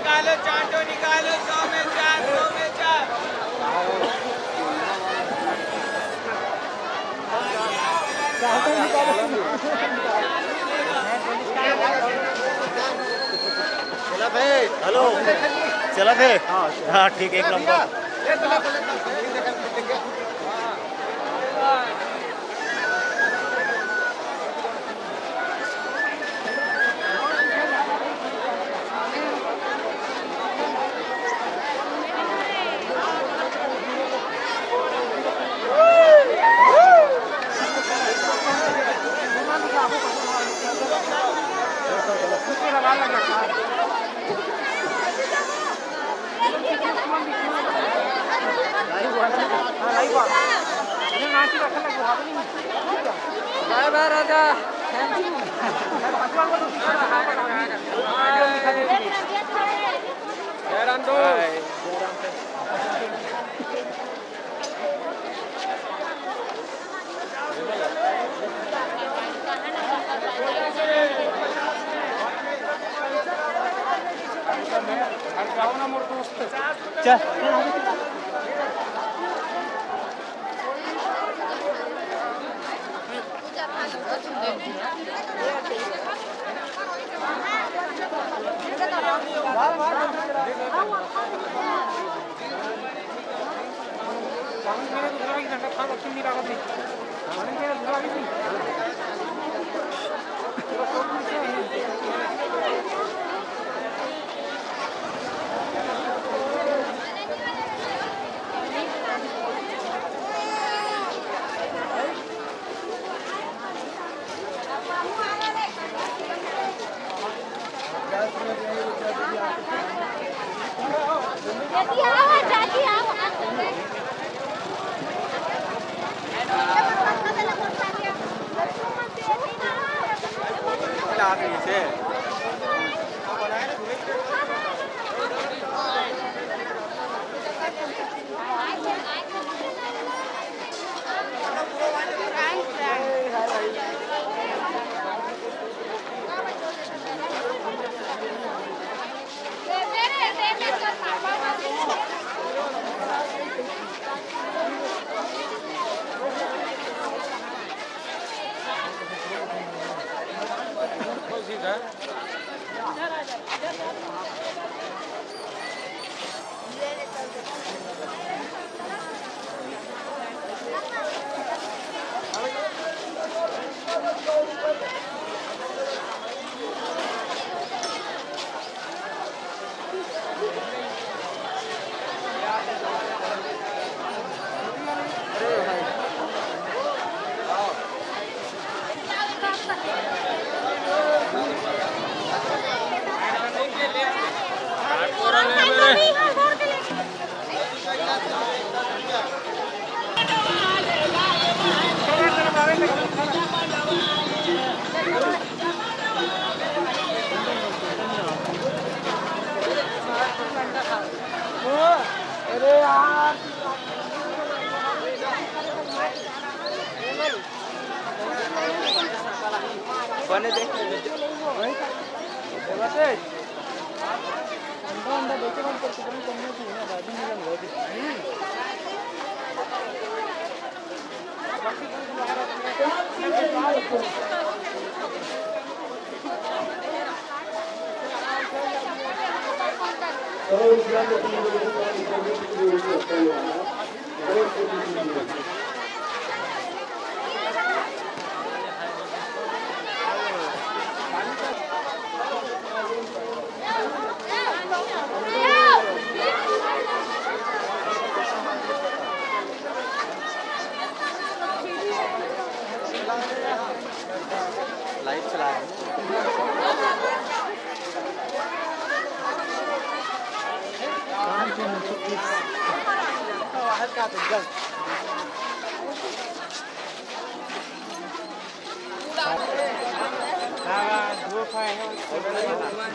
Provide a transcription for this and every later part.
निकालो, चाटो निकालो, 100 में 4, 100 में 4। चला भाई, हेलो, चला भाई, हाँ ठीक, 1 number. Bye bye Raja, thank you. Jairam दो। चल अरे यार बने देख अंडा देखे बंद करके कम करने की ना बाजी में लग रही लाइट चला रहे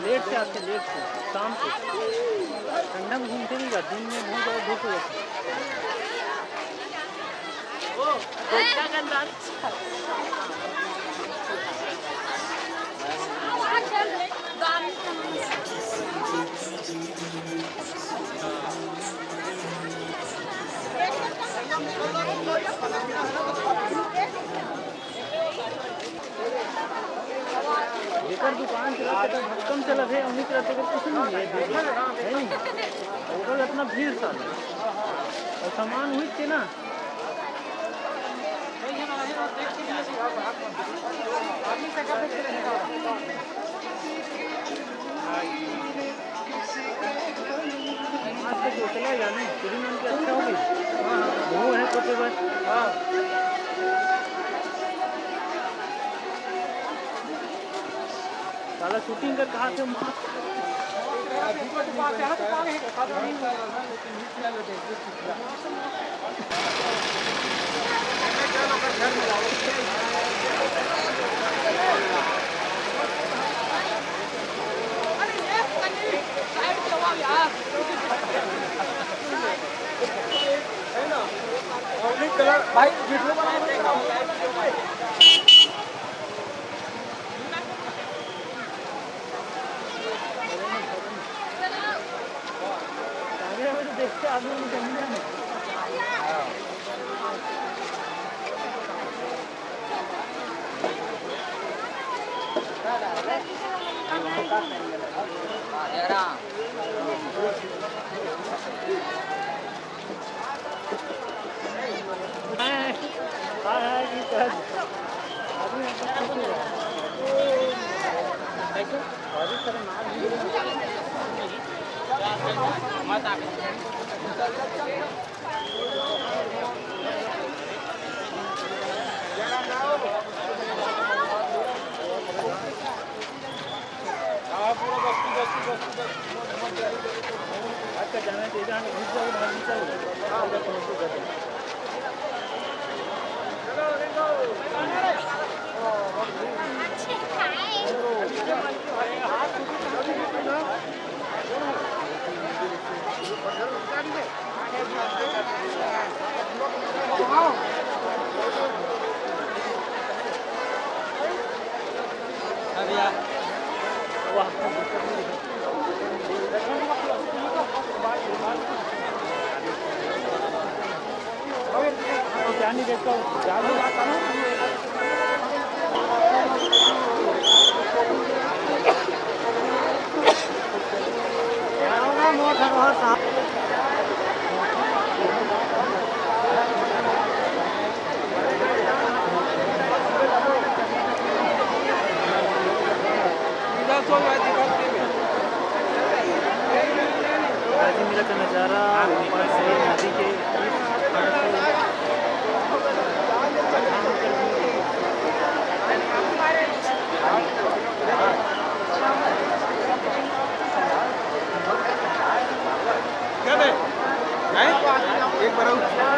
लेट से आते, लेट से शाम को ठंडा में घूमते नहीं का, दिन में बहुत ज़्यादा धूप हो जाती है। कम चला है उन्हीं तरह के कुछ नहीं है है नहीं होगा इतना भीड़ साल और सामान हुई थी ना चला जाने किसी नाम की अच्छा होगी वो है छोटे बस साला शूटिंग कर कहाँ से भाई देखते आदमी क्या नहीं देखता मेला का नज़ारा ऊपर से नदी के क्या एक बार